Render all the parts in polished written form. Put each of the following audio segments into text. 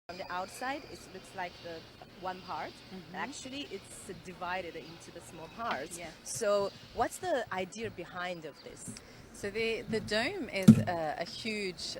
From the outside, it looks like the one part. Actually, it's divided into the small parts. Yeah. So, what's the idea behind of this? So the dome is a huge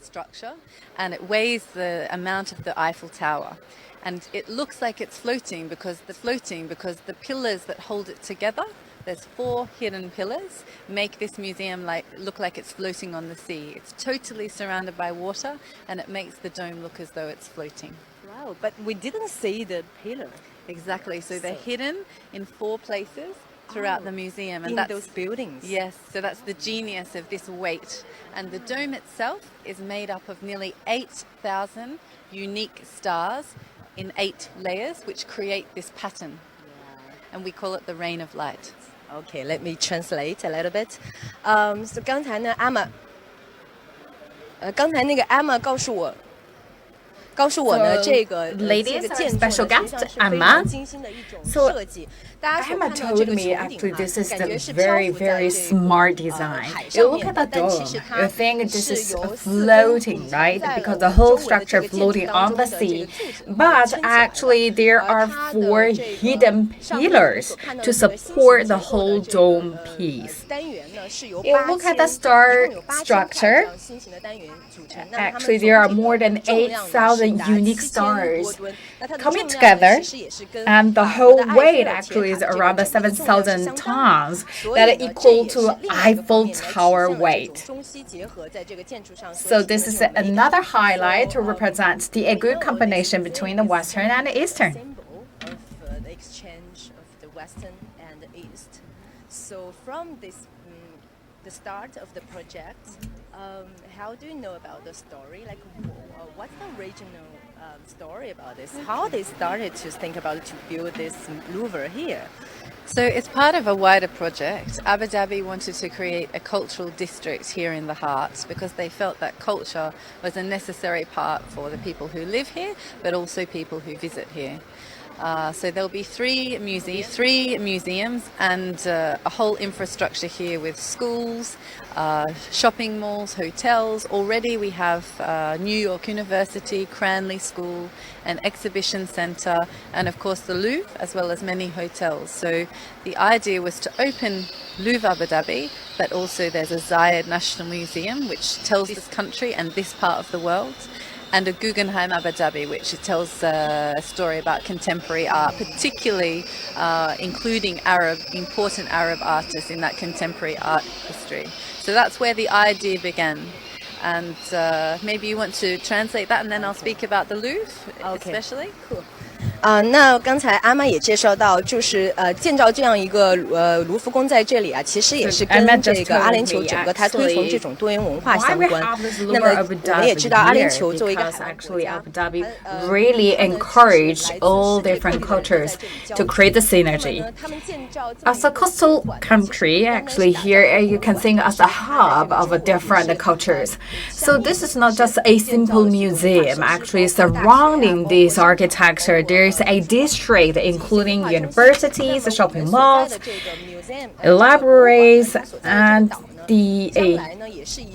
structure, and it weighs the amount of the Eiffel Tower, and it looks like it's floating because the pillars that hold it together. There's 4 hidden pillars, make this museum look like it's floating on the sea. It's totally surrounded by water, and it makes the dome look as though it's floating. Wow, but we didn't see the pillar. Exactly. So they're hidden in 4 places throughout the museum, and In that's those buildings. Yes, so that's the genius of this weight. And the dome itself is made up of nearly 8,000 unique stars in 8 layers, which create this pattern. And we call it the rain of light. Okay, let me translate a little bit. So 刚才呢，Emma，刚才那个 Emma 告诉我呢， 这个 ladies, 这个 our 建筑呢 special 实际上 guest, 是非 Emma. 常精心的一种 So 设计。大家所 Emma 看到这 told 个 me 穹 actually 顶啊， this is 感觉 the 是 very, 漂浮在 very 这个 smart design. 海 You 上 look 面 at 的， the 但其 dome, 实 you 它 think this 是 is 由四 floating, 根 right? 在 Because 了 the whole 周围的这 structure 个建筑 floating 当 on 中 the 的这个 sea. 柱子 But 撑起来了 actually, there 而 are 它的 4 这个 hidden 上面我们 pillars 所看到 to 的这个星 support 形 the 结构 whole 的这个 dome piece. 单元呢是由 You look at the 8000 star 一共有8000 structure. 块这样星形的单元组成。那么它们 Actually, there are 总体 more 的 than 重量呢是 8,000 达 unique 7000多 stars 吨。那它的 coming 重量呢 together, 其实也是跟 and the 法国 whole 的埃菲 weight 尔 actually 铁 is 塔这个 around the 整个的重量是 7,000 相当的。 tons 所 that 以 are 呢，这 equal 也是 to 另外一个方 Eiffel 面来体现 Tower 了这 weight. 种中西结合在这个建筑上所 So 体现 this 的 is 这种美感。 another highlight to So, represent a good we know combination this between museum the is Western and the Eastern. symbol of the exchange of the Western and the East. So from this, the start of the project, how do you know about the story? Like, what's the original story about this? How they started to think about to build this Louvre here? So it's part of a wider project. Abu Dhabi wanted to create a cultural district here in the heart because they felt that culture was a necessary part for the people who live here, but also people who visit here. So there'll be 3 museums and a whole infrastructure here with schools, shopping malls, hotels. Already we have New York University, Cranley School, an exhibition centre, and of course the Louvre, as well as many hotels. So the idea was to open Louvre Abu Dhabi, but also there's a Zayed National Museum, which tells this country and this part of the world, and a Guggenheim Abu Dhabi, which tells a story about contemporary art, particularly including important Arab artists in that contemporary art history. So that's where the idea began. And maybe you want to translate that, and then I'll speak about the Louvre, especially. Cool. 那刚才阿妈也介绍到，就是建造这样一个卢浮宫在这里啊，其实也是跟这个阿联酋整个它推崇这种多元文化相关。那么我们也知道，阿联酋作为一个海湾国家 Abu Dhabi really encouraged all different cultures to create the synergy. As a coastal country, actually here you can think as a hub of different cultures. So this is not just a simple museum. Actually, surrounding this architecture, there is a district including universities, shopping malls, libraries, and the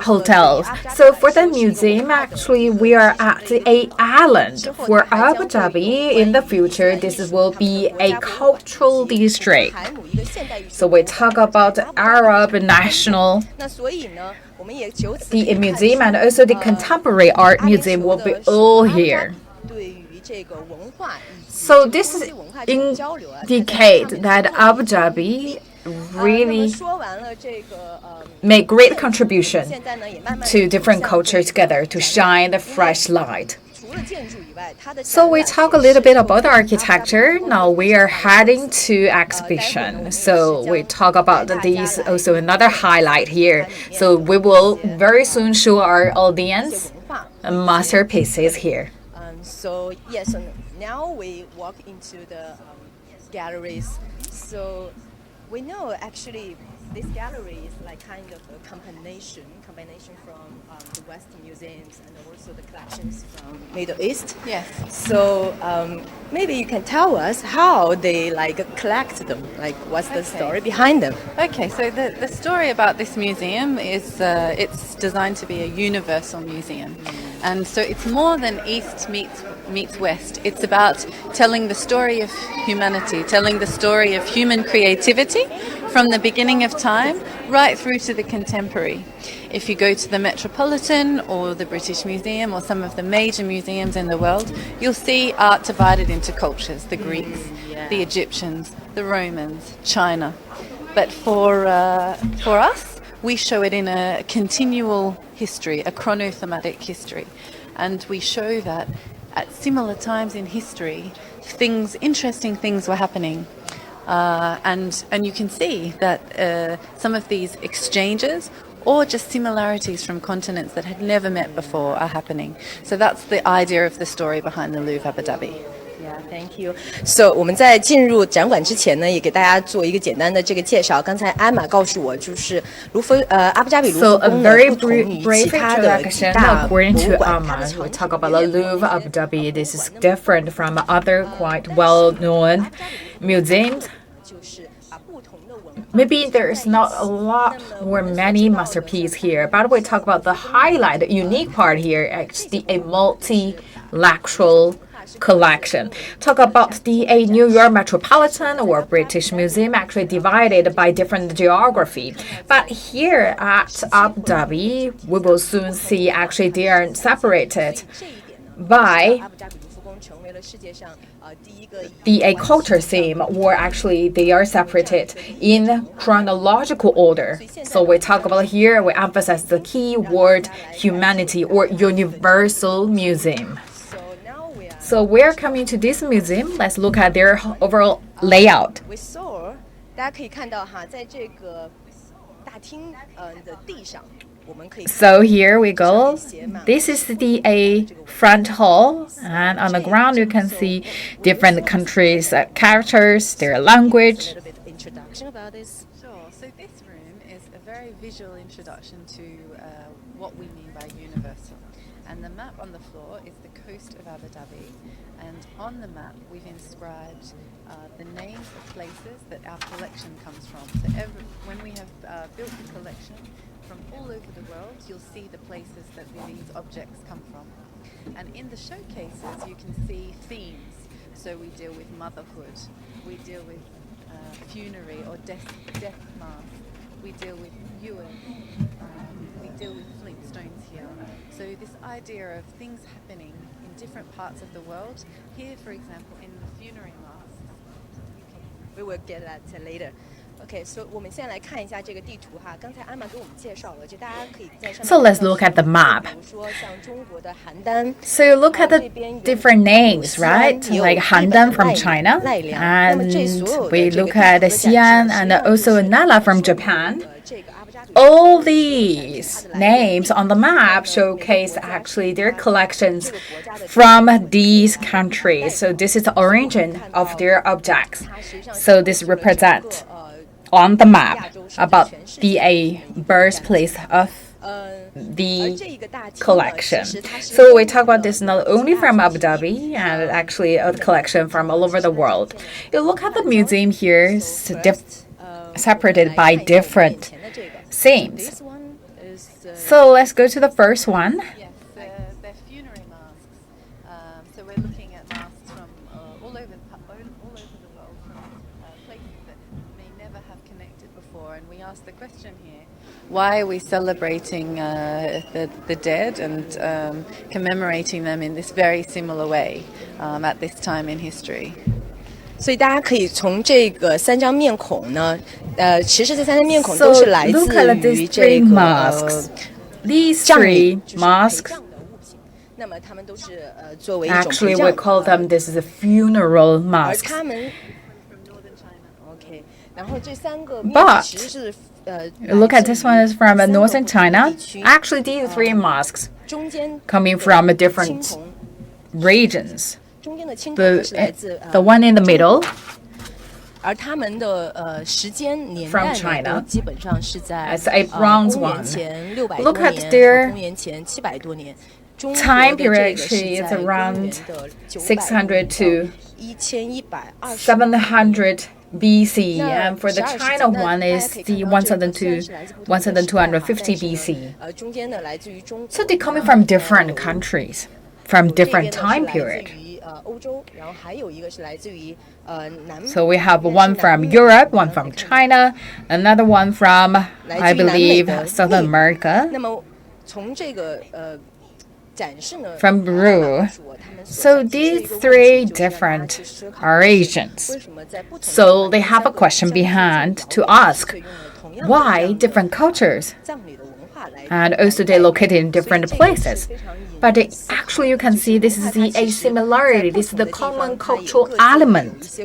hotels. So for the museum, actually, we are at a island. For Abu Dhabi, in the future, this will be a cultural district. So we talk about Arab national. The museum and also the contemporary art museum will be all here. So this indicates that Abu Dhabi really make great contribution to different cultures together to shine the fresh light. So we talk a little bit about the architecture. Now we are heading to exhibition. So we talk about these also another highlight here. So we will very soon show our audience masterpieces here. So yes, now we walk into the galleries. So we know actually this gallery is like kind of a combination from the Western museums and also the collections from Middle East. Yes. So maybe you can tell us how they like collect them. Like what's the story behind them? Okay, so the story about this museum is it's designed to be a universal museum. And so it's more than East meets West. It's about telling the story of humanity, telling the story of human creativity from the beginning of time right through to the contemporary. If you go to the Metropolitan or the British Museum or some of the major museums in the world, you'll see art divided into cultures, the Greeks, the Egyptians, the Romans, China. But for us, we show it in a continual history, a chronothematic history. And we show that at similar times in history, interesting things were happening. And you can see that some of these exchanges or just similarities from continents that had never met before are happening. So that's the idea of the story behind the Louvre Abu Dhabi. Yeah, thank you. So 我们在进入展馆之前呢，也给大家做一个简单的这个介绍。刚才安玛告诉我，就是阿布扎比卢浮宫呢，不同于其他的几大博物馆，它的 we talk about the Louvre Abu Dhabi. This is different from other quite well-known museums. Maybe there's not a lot or many masterpieces here, but we talk about the highlight, the unique part here, actually a multilateral collection. Talk about the New York Metropolitan or British Museum, actually divided by different geography. But here at Abu Dhabi, we will soon see actually they are separated by the culture theme, or actually they are separated in chronological order. So we talk about here, we emphasize the key word humanity or universal museum. So we're coming to this museum. Let's look at their overall layout. We saw 大家可以看到哈，在这个大厅的地上。So here we go. This is the front hall, and on the ground you can see different countries' characters, their language. Introduction about this. Sure. So this room is a very visual introduction to what we mean by universal. And the map on the floor is the coast of Abu Dhabi, and on the map we've inscribed the names of places that our collection comes from. So when we have built the collection from all over the world, you'll see the places that these objects come from. And in the showcases you can see themes. So we deal with motherhood, we deal with funerary or death mask, we deal with ewers, we deal with flintstones here. So this idea of things happening in different parts of the world. Here, for example, in the funerary masks. We will get that later. Okay, so 我们先来看一下这个地图哈。刚才安玛给我们介绍了，就大家可以在上面。So let's look at the map. 比如说像中国的邯郸。So you look at the different names, right? Like Handan from China, and we look at Xi'an and also Nara from Japan. All these names on the map showcase actually their collections from these countries. So this is the origin of their objects. So this represents on the map about the birthplace of the collection. So we talk about this not only from Abu Dhabi and actually a collection from all over the world. You look at the museum here, separated by different themes. So let's go to the first one. Yes, they're funerary masks. So we're looking at masks from all over the world, from places that may never have connected before. And we ask the question here, why are we celebrating the dead and commemorating them in this very similar way at this time in history? 所以大家可以从这个三张面孔呢，其实这三张面孔都是来自于这个 These three masks. 那么他们都是作为一种 Actually, we call them this is a funeral 而 mask. 他们 OK， 然后这三个面其实是Look at this one is from northern China. Actually, these three masks 中间 coming from different regions. 中间的青铜是来自 The one in the middle. 而他们的时间年 From 代 China. 呢，基本上是在 It's a bronze 公元 one. 前600 Look 多 at 年 their 和公元前700多年。中国 Time 的这 period 个 actually 是 is 在公元 around 的900 600 to 1120 700 BC, and for the China one is the 1250 BC. So they're coming from different countries, from different time period. So we have one from Europe, one from China, another one from, I believe, South America, from Peru. So these three different regions. So they have a question behind to ask, why different cultures? And also they're located in different places. But actually you can see this is a similarity. This is the common cultural element.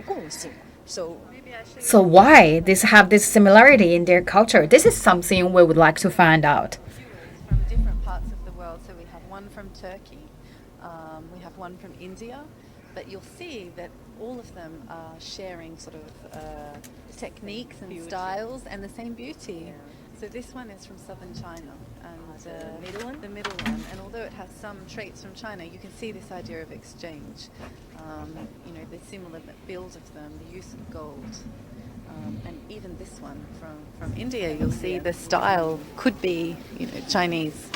So why this have this similarity in their culture? This is something we would like to find out. From different parts of the world. So we have one from Turkey, we have one from India, but you'll see that all of them are sharing sort of techniques and styles and the same beauty. So this one is from southern China, and the middle one, and although it has some traits from China, you can see this idea of exchange. You know, the similar build of them, the use of gold, and even this one from India, you'll see the style could be, you know, Chinese.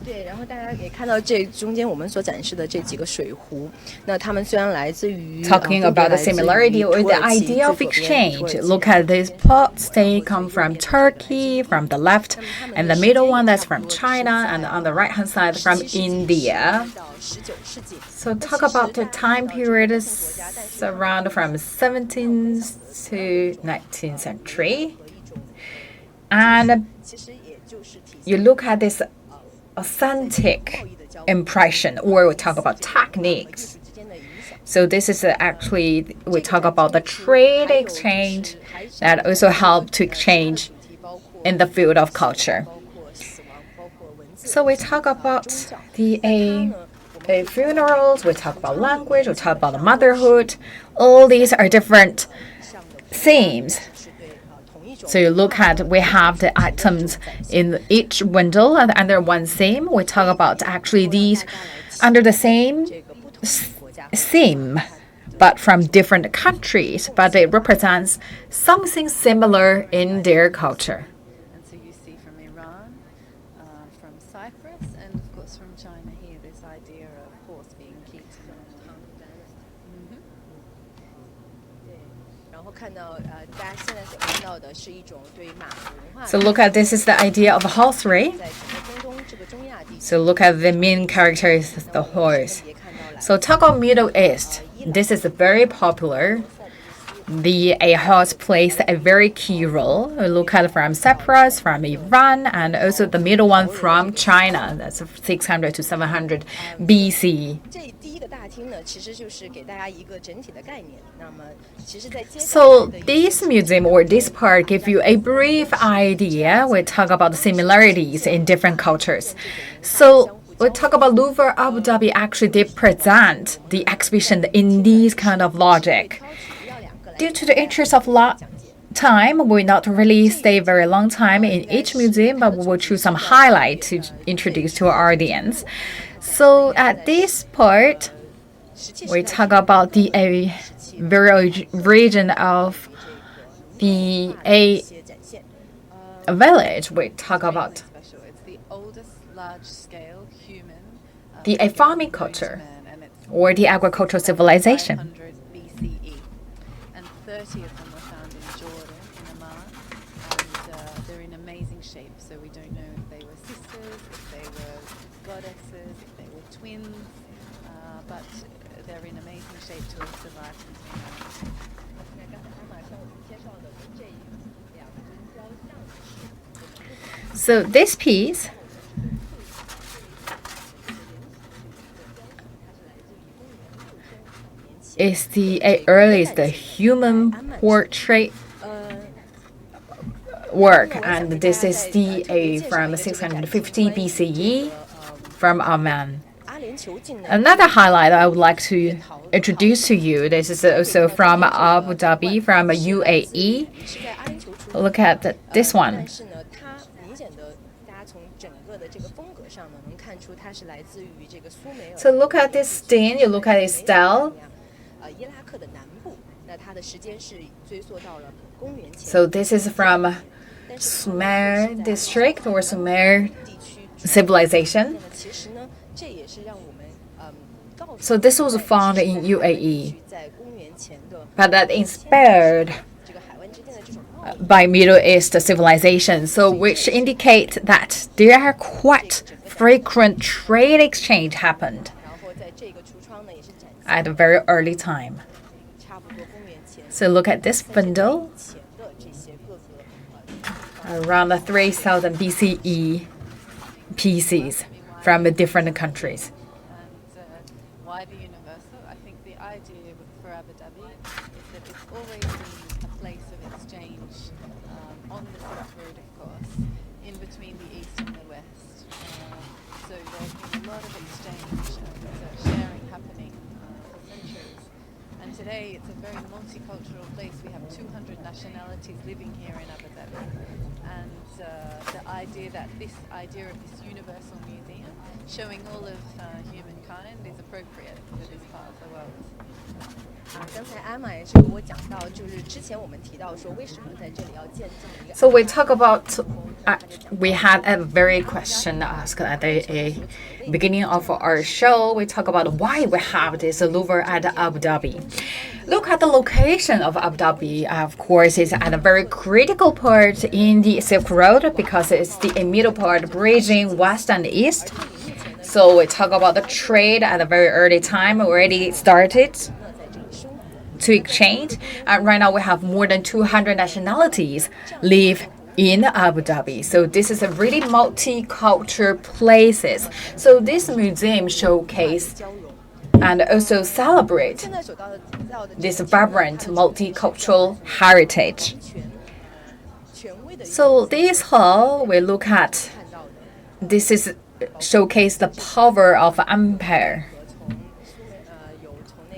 对，然后大家也看到这中间我们所展示的这几个水壶，那它们虽然来自于 Talking about the similarity or the idea of exchange. Look at these pots. They come from Turkey, from the left, and the middle one that's from China, and on the right hand side from India. So talk about the time period is around from 17th to 19th century. And you look at this authentic impression, or we talk about techniques. So this is actually, we talk about the trade exchange that also help to exchange in the field of culture. So we talk about the funerals, we talk about language, we talk about motherhood. All these are different themes. So you look at, we have the items in each window and under one theme. We talk about actually these under the same theme, but from different countries, but it represents something similar in their culture. And so you see from Iran, from Cyprus, and of course from China here, this idea of horse being key to the So look at, this is the idea of a horsery. So look at the main character is the horse. So talk about Middle East. This is very popular. The horse plays a very key role. Look at from Cyprus, from Iran, and also the middle one from China. That's 600 to 700 BC. So this museum or this part give you a brief idea. We talk about the similarities in different cultures. So we talk about Louvre Abu Dhabi. Actually, they present the exhibition in these kind of logic. Due to the interest of time, we will not really stay very long time in each museum, but we will choose some highlight to introduce to our audience. So at this part, we talk about the very region of the village. We talk about the farming culture or the agricultural civilization. 30 of them were found in Jordan, in Amman, and they're in amazing shape. So we don't know if they were sisters, if they were goddesses, if they were twins, but they're in amazing shape to have survived since. So this piece is the earliest human portrait work, and this is the from 650 BCE from Amman. Another highlight I would like to introduce to you, this is also from Abu Dhabi, from UAE. Look at this one. So look at this stain, you look at its style. So this is from Sumer district or Sumer civilization. So this was found in UAE, but that inspired by Middle East civilization, so which indicate that there are quite frequent trade exchange happened at a very early time. So look at this bundle around the 3000 BCE pieces from different countries. Why the universal? I think the idea for Abu Dhabi is that it's always been a place of exchange on the Silk Road, of course, in between the East and the West. So there's been a lot of exchange and sharing happening for centuries. And today it's a very multicultural place. We have 200 nationalities living here in Abu Dhabi. And the idea that this idea of this universal museum showing all of humankind is appropriate for this part of the world. 刚才艾玛也是跟我讲到，就是之前我们提到说，为什么在这里要建这么一个 So we talk about, we had a very question asked at the beginning of our show. We talk about why we have this Louvre at Abu Dhabi. Look at the location of Abu Dhabi. Of course, it's at a very critical part in the Silk Road because it's the middle part bridging west and east. So we talk about the trade at a very early time already started to exchange. And right now we have more than 200 nationalities live in Abu Dhabi. So this is a really multicultural places. So this museum showcase and also celebrate this vibrant multicultural heritage. So this hall we look at, this is showcase the power of empire.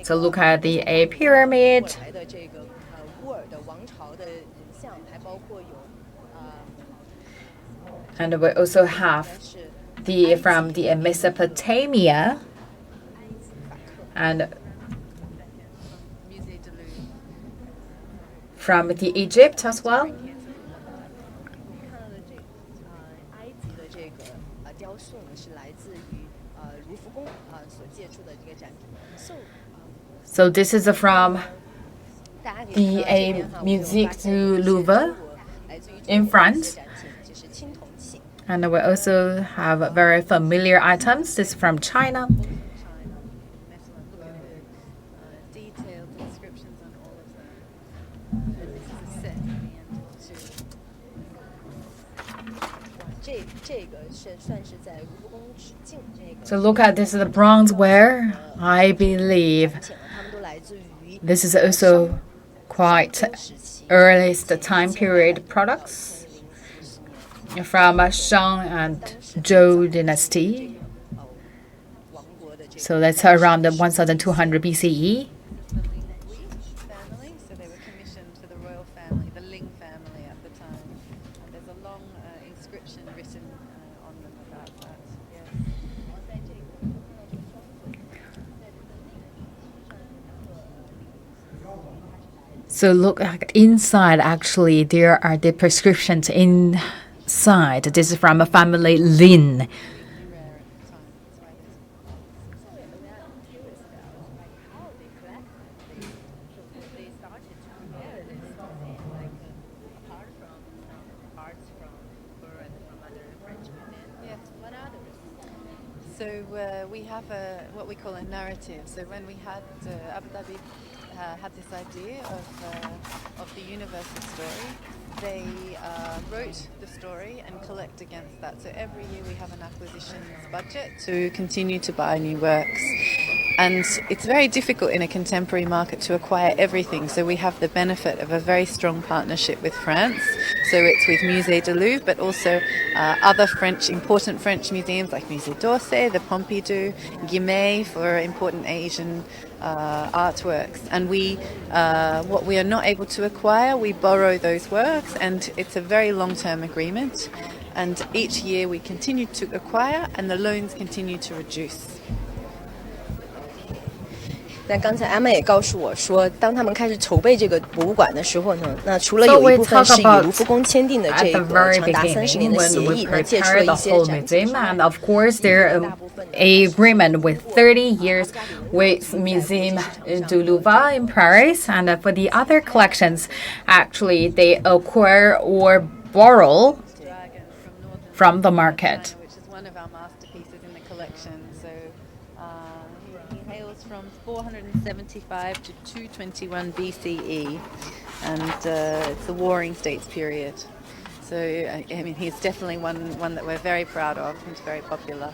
So look at the A pyramid. And we also have the from the Mesopotamia and from the Egypt as well. So this is from the Musée du Louvre in France. And we also have very familiar items. This is from China. Detailed inscriptions on all of them. And this is a set at the end too. So look at this, the bronzeware. I believe this is also quite earliest time period products from Shang and Zhou dynasty. So that's around 1200 BCE. Family, so they were commissioned for the royal family, the Ling family at the time. And there's a long inscription written on them about that. So look inside, actually, there are the prescriptions inside. This is from a family Lin. So we have what we call a narrative. So when we had Abu Dhabi had this idea of the universal story, they wrote the story and collect against that. So every year we have an acquisitions budget to continue to buy new works. And it's very difficult in a contemporary market to acquire everything. So we have the benefit of a very strong partnership with France. So it's with Musée du Louvre, but also other important French museums like Musée d'Orsay, the Pompidou, Guimet for important Asian artworks. And what we are not able to acquire, we borrow those works, and it's a very long-term agreement. And each year we continue to acquire, and the loans continue to reduce. 那刚才 Emma 也告诉我说，当他们开始筹备这个博物馆的时候呢，那除了有一部分是与卢浮宫签订的这个长达30年的协议，那借出了一些展品。And of course, there a agreement with 30 years with Museum du Louvre in Paris, and for the other collections, actually they acquire or borrow from the market. Which is one of our masterpieces in the collection. So he hails from 475 to 221 BCE, and it's the Warring States period. So I mean, he's definitely one that we're very proud of. He's very popular.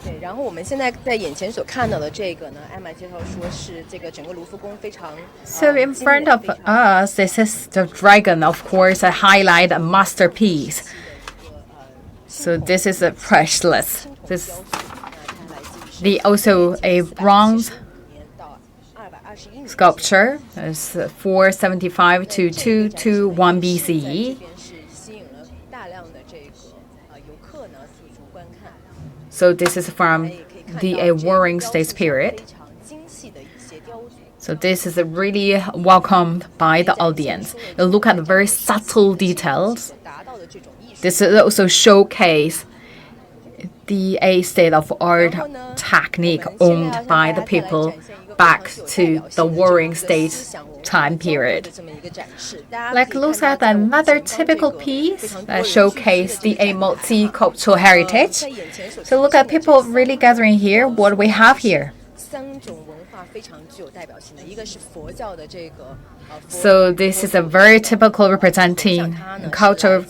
对，然后我们现在在眼前所看到的这个呢，艾玛介绍说是这个整个卢浮宫非常。So in front of us, this is the dragon, of course, a highlight, a masterpiece. So this is a priceless. Also a bronze sculpture. It's 475 to 221 BCE. So this is from the Warring States period. So this is really welcomed by the audience. You look at the very subtle details. This is also showcase the state-of-art technique owned by the people back to the Warring States time period. Like look at another typical piece that showcases the multicultural heritage. So look at people really gathering here. What do we have here? So this is a very typical representing culture.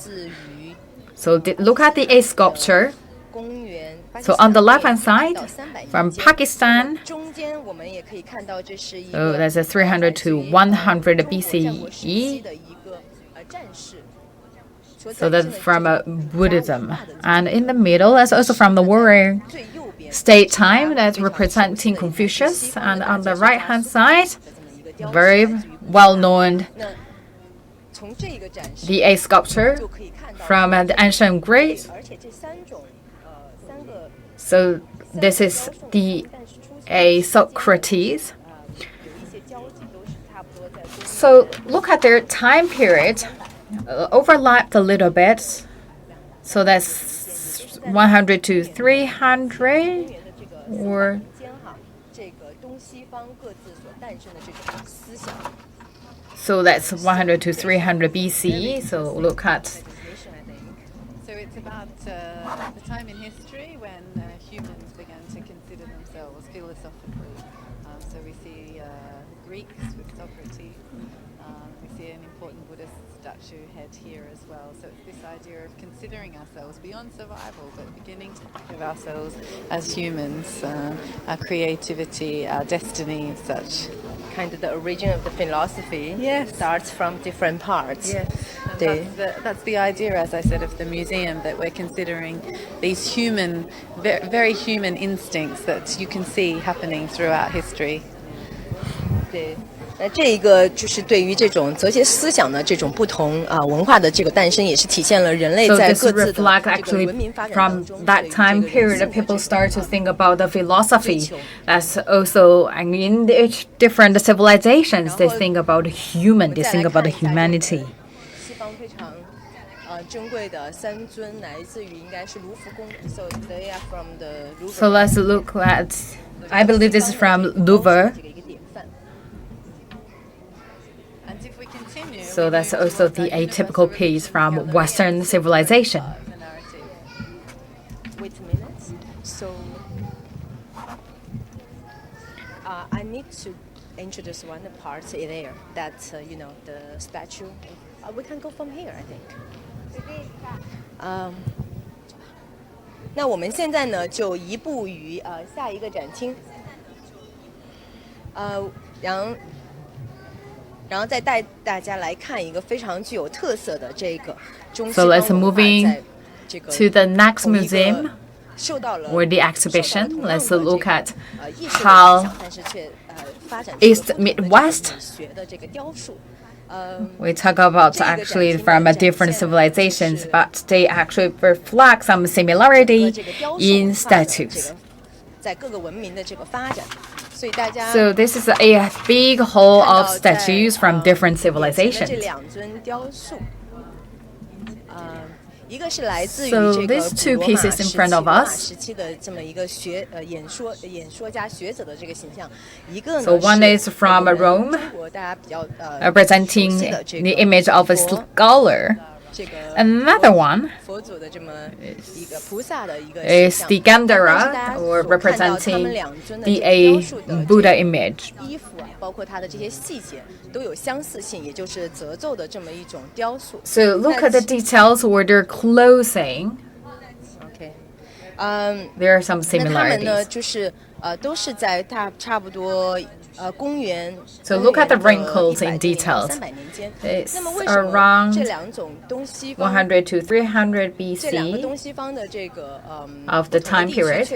So look at the sculpture. So on the left-hand side, from Pakistan, so that's a 300 to 100 BCE. So that's from Buddhism. And in the middle, that's also from the Warring State time, that's representing Confucius. And on the right-hand side, very well-known the sculpture from the ancient Greece. So this is the Socrates. So look at their time period, overlapped a little bit. So that's 100 to 300, or so that's 100 to 300 BCE. So look at. So it's about the time in history when humans began to consider themselves philosophically. So we see Greeks with Socrates. We see an important Buddhist statue head here as well. So it's this idea of considering ourselves beyond survival, but beginning to think of ourselves as humans, our creativity, our destiny and such. Kind of the origin of the philosophy starts from different parts. Yes, that's the idea, as I said, of the museum, that we're considering these human, very human instincts that you can see happening throughout history. 对，那这一个就是对于这种哲学思想的这种不同文化的这个诞生，也是体现了人类在各自的这个文明发展当中。 From that time period, people start to think about the philosophy. That's also, I mean, each different civilizations, they think about human, they think about humanity. 西方非常珍贵的三尊来自于应该是卢浮宫 ，so they are from the Louvre. So let's look at, I believe this is from Louvre. So that's also the atypical piece from Western civilization. Wait a minute. So I need to introduce one part there. That you know the statue. We can go from here, I think. 那我们现在呢就移步于下一个展厅。然后再带大家来看一个非常具有特色的这个中西方 So let's 文化 moving 在这个 to the next 同一个 museum 受到了 or the 受到 exhibition. 同样 Let's 的 look 这 at 个艺术的 how 影响，但是却发展出了 East 不同的 Midwest 美学的这个雕塑。we talk about actually from different civilizations, but they actually reflect some similarity in statues. 在各个文明的这个发展， So this is a big hall of statues from different civilizations. So these two pieces in front of us. So one is from Rome, representing the image of a scholar. Another one is the Gandhara, or representing the Buddha image. So look at the details or their clothing. There are some similarities. So look at the wrinkles in details. It's around 100 to 300 BC of the time period.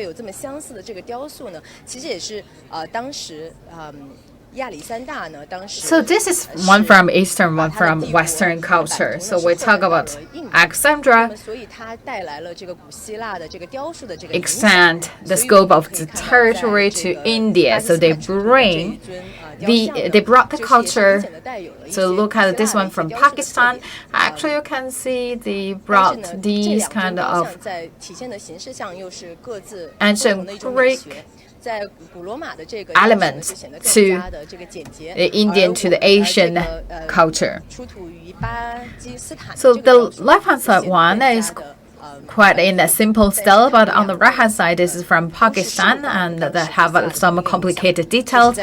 So this is one from Eastern, one from Western culture. So we talk about Alexandra extend the scope of the territory to India. So they brought the culture. So look at this one from Pakistan. Actually, you can see they brought these kind of ancient Greek elements to the Indian, to the Asian culture. So the left-hand side one is quite in a simple style, but on the right-hand side, this is from Pakistan, and that have some complicated details.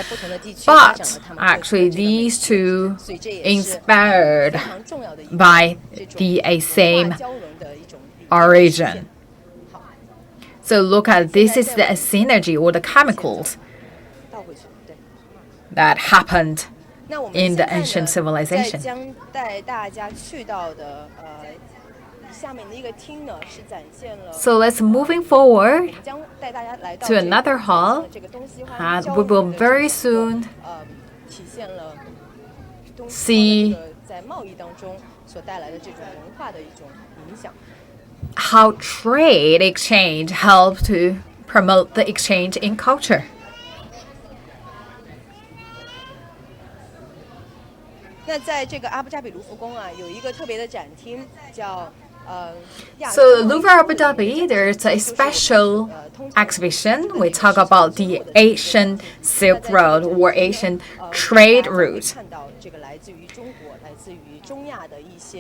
But actually, these two inspired by the same origin. So look at this is the synergy or the chemicals that happened in the ancient civilization. So let's moving forward to another hall, and we will very soon see how trade exchange helped to promote the exchange in culture. So Louvre Abu Dhabi, there's a special exhibition. We talk about the Asian Silk Road or Asian trade route.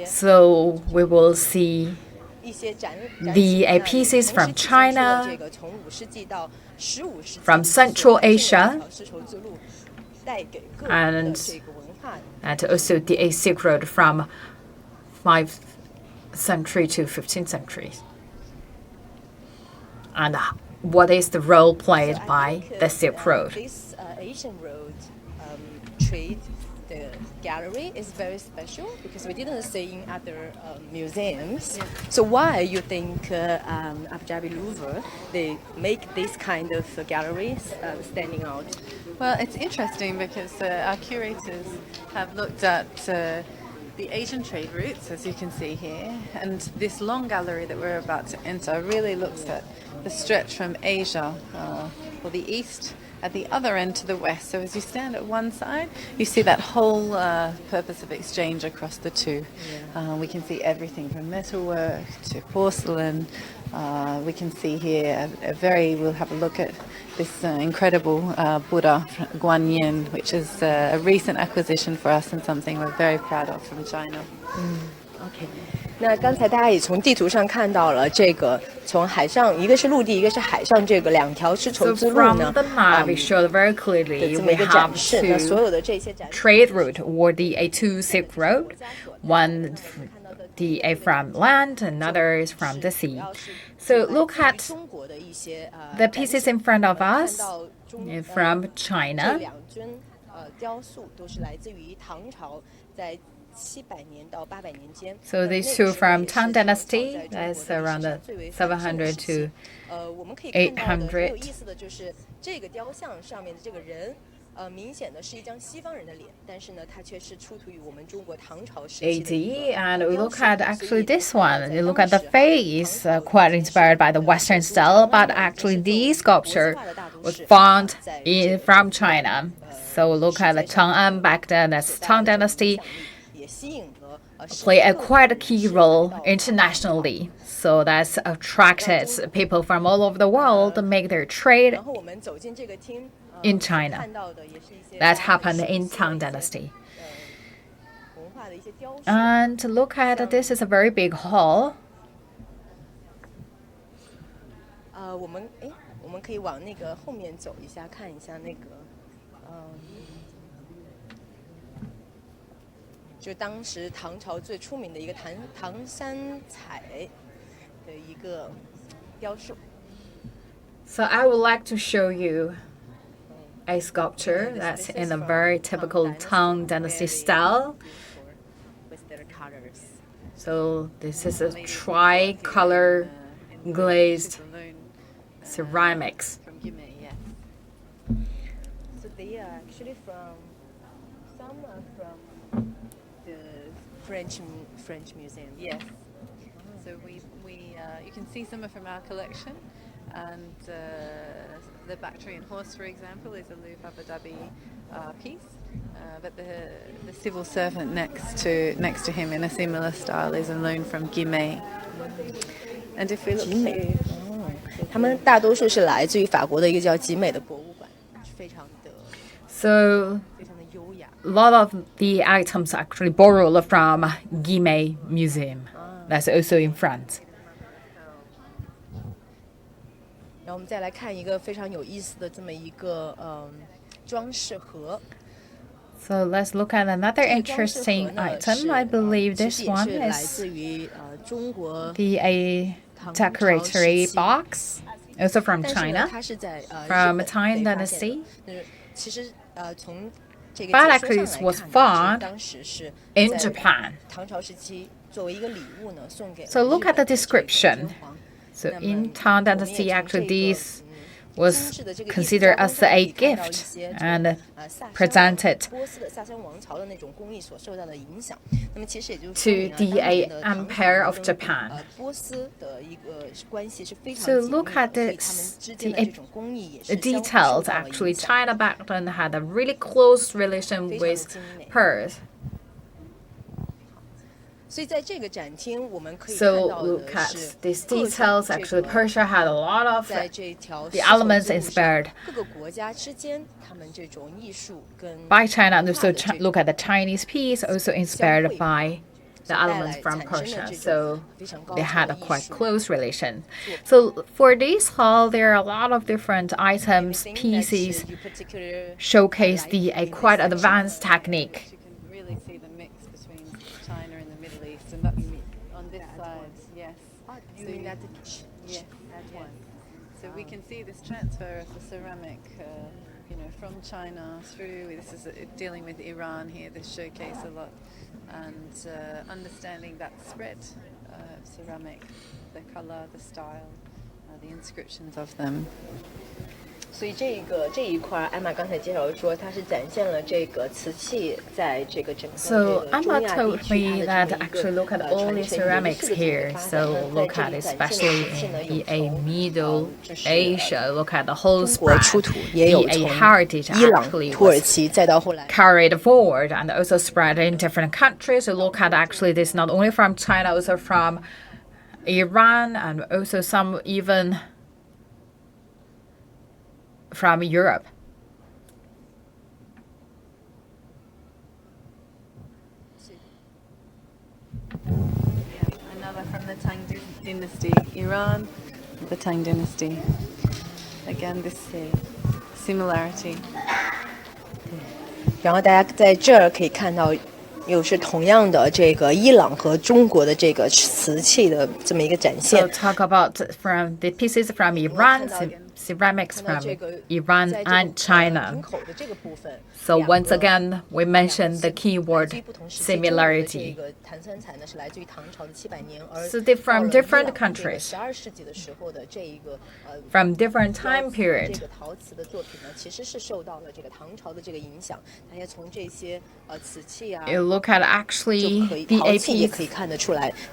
So we will see the pieces from China, from Central Asia, and also the Silk Road from 5th century to 15th century. And what is the role played by the Silk Road? This Asian Road trade, the gallery is very special because we didn't see in other museums. So why you think Abu Dhabi Louvre, they make this kind of galleries standing out? Well, it's interesting because our curators have looked at the Asian trade routes, as you can see here, and this long gallery that we're about to enter really looks at the stretch from Asia, or the east, at the other end to the west. So as you stand at one side, you see that whole purpose of exchange across the two. We can see everything from metalwork to porcelain. We can see here we'll have a look at this incredible Buddha, Guanyin, which is a recent acquisition for us and something we're very proud of from China. OK， 那刚才大家也从地图上看到了这个从海上，一个是陆地，一个是海上，这个两条丝绸之路呢， the map it showed very clearly we have two trade route or the two Silk Road, one from land, another is from the sea. So look at the pieces in front of us from China. So these two from Tang Dynasty, that's around 700 to 800. 明显的是一张西方人的脸，但是呢，它却是出土于我们中国唐朝时期的 AD, and we look at actually this one. You look at the face, quite inspired by the Western style, but actually this sculpture was found from China. So look at the Chang'an back then, that's Tang Dynasty, play quite a key role internationally. So that's attracted people from all over the world to make their trade in China. That happened in Tang Dynasty. And look at this is a very big hall. 我们可以往那个后面走一下，看一下那个，就当时唐朝最出名的一个唐三彩的一个雕塑。So I would like to show you a sculpture that's in a very typical Tang Dynasty style. So this is a tricolor glazed ceramics. So they are actually some are from the French museum. Yes. So you can see some are from our collection, and the Bactrian horse, for example, is a Louvre Abu Dhabi piece. But the civil servant next to him in a similar style is a loan from Guimet. And if we look here, 他们大多数是来自于法国的一个叫集美的博物馆，非常的 So 优雅。a lot of the items actually borrowed from Guimet Museum. That's also in France. 然后我们再来看一个非常有意思的这么一个装饰盒。So let's look at another interesting item. I believe this one is the decoratory box, also from China, from Tang Dynasty. But actually this was found in Japan. So look at the description. So in Tang Dynasty, actually this was considered as a gift and presented to the Empire of Japan. So look at this, the details. Actually, China back then had a really close relation with Persia. So look at these details. Actually, Persia had a lot of the elements inspired by China, and also look at the Chinese piece, also inspired by the elements from Persia. So they had a quite close relation. So for this hall, there are a lot of different items, pieces, showcase the quite advanced technique. So we can see this transfer of the ceramic, from China through. This is dealing with Iran here. This showcase a lot, and understanding that spread of ceramic, the color, the style, the inscriptions of them. 所以这一块，艾玛刚才介绍说，它是展现了这个瓷器在这个整个 So Emma told me that actually look at all the ceramics here. So look at especially in the Middle Asia, look at the whole spread. The heritage actually was carried forward and also spread in different countries. So look at actually this not only from China, also from Iran, and also some even from Europe. Another from the Tang Dynasty, Iran, the Tang Dynasty. Again, this similarity. 然后大家在这儿可以看到，又是同样的这个伊朗和中国的这个瓷器的这么一个展现。So talk about from the pieces from Iran, ceramics from Iran and China. So once again, we mentioned the keyword similarity. So from different countries, from different time period. You look at actually the piece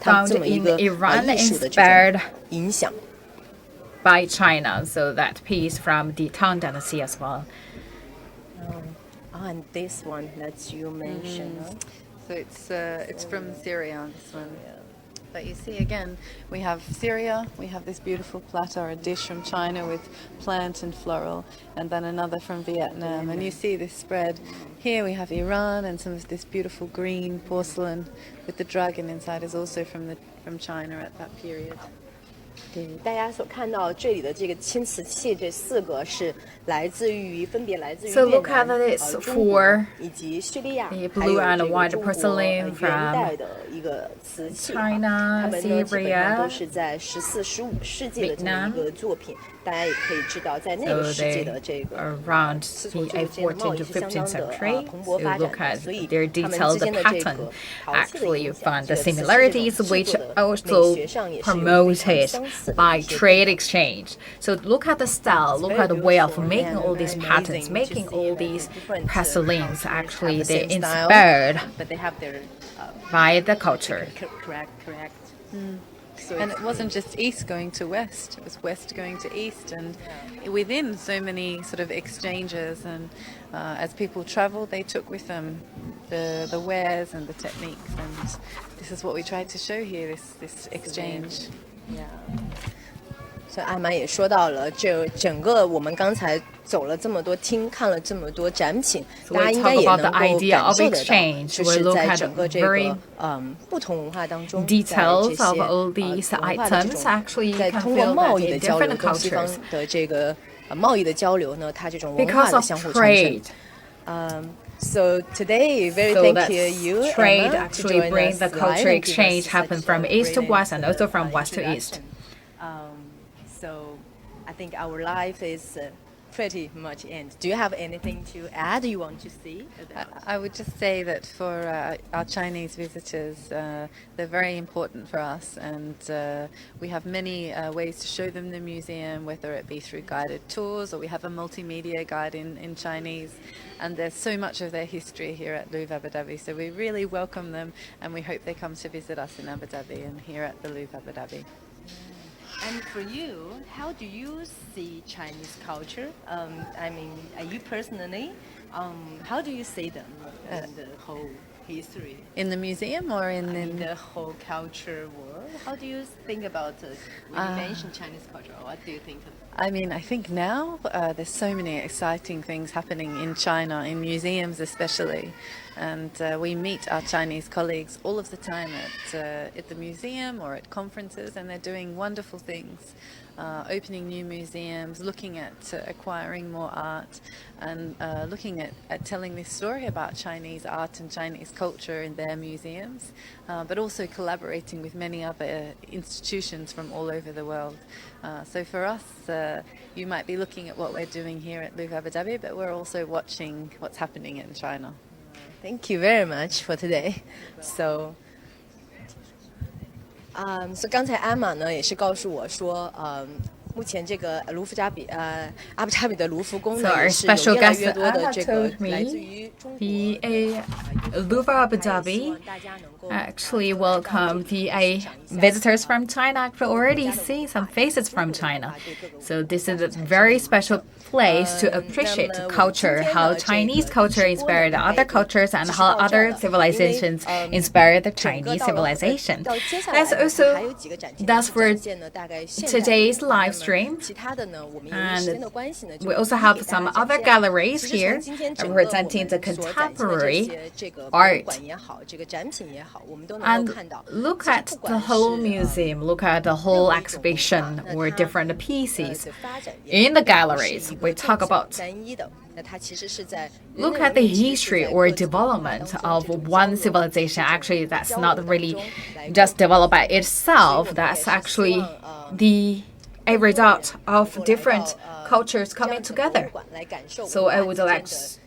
found in Iran inspired by China, so that piece from the Tang Dynasty as well. And this one that you mentioned. So it's from Syria, this one. But you see again, we have Syria, we have this beautiful platter, a dish from China with plant and floral, and then another from Vietnam. And you see this spread. Here we have Iran, and some of this beautiful green porcelain with the dragon inside is also from China at that period. 对，大家所看到这里的这个青瓷器，这4个是分别来自于 So look at this for 以及叙利亚， the blue and white porcelain from 的一个瓷器 China, 它们呢基本上 Syria, 都是在14、15世纪的这么一个作品。大家也可以知道，在那个世纪的这个 around the 14th to 15th century. So look at their detailed pattern. Actually, you find the similarities, which also promoted by trade exchange. So look at the style, look at the way of making all these patterns, making all these porcelains. Actually, they're inspired by the culture. Correct. And it wasn't just east going to west, it was west going to east, and within so many sort of exchanges, and as people traveled, they took with them the wares and the techniques, and this is what we tried to show here, this exchange. Yeah. 所以艾玛也说到了，这整个我们刚才走了这么多厅，看了这么多展品，大家应该也能够感受得到，就是在整个这个不同文化当中，在这些文化的这种，在通过贸易的交流，跟西方的这个贸易的交流呢，它这种文化的相互传承。So today, very thank you, trade Emma, actually brings the culture exchange happen from east to west and also from west to east. So I think our life is pretty much end. Do you have anything to add you want to see? I would just say that for our Chinese visitors, they're very important for us, and we have many ways to show them the museum, whether it be through guided tours or we have a multimedia guide in Chinese, and there's so much of their history here at Louvre Abu Dhabi, so we really welcome them and we hope they come to visit us in Abu Dhabi and here at the Louvre Abu Dhabi. And for you, how do you see Chinese culture? I mean, you personally, how do you see them in the whole history? In the museum or in the whole culture world? How do you think about it? When you mention Chinese culture, what do you think of? I mean, I think now there's so many exciting things happening in China, in museums especially. And we meet our Chinese colleagues all of the time at the museum or at conferences, and they're doing wonderful things, opening new museums, looking at acquiring more art, and looking at telling this story about Chinese art and Chinese culture in their museums, but also collaborating with many other institutions from all over the world. So for us, you might be looking at what we're doing here at Louvre Abu Dhabi, but we're also watching what's happening in China. Thank you very much for today. So, so 刚才安玛呢也是告诉我说，目前这个阿布扎比的卢浮宫呢也是有越来越多的这个来自于中国 Louvre Abu Dhabi actually welcomed the visitors from China. Actually already see some faces from China. So this is a very special place to appreciate culture, how Chinese culture inspired other cultures and how other civilizations inspired the Chinese civilization. That's for today's live stream. And we also have some other galleries here representing the contemporary art. And look at the whole museum, look at the whole exhibition or different pieces in the galleries. We talk about look at the history or development of one civilization. Actually, that's not really just developed by itself. That's actually the a result of different cultures coming together. So I would like to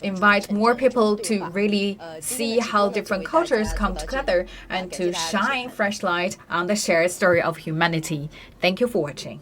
invite more people to really see how different cultures come together and to shine fresh light on the shared story of humanity. Thank you for watching.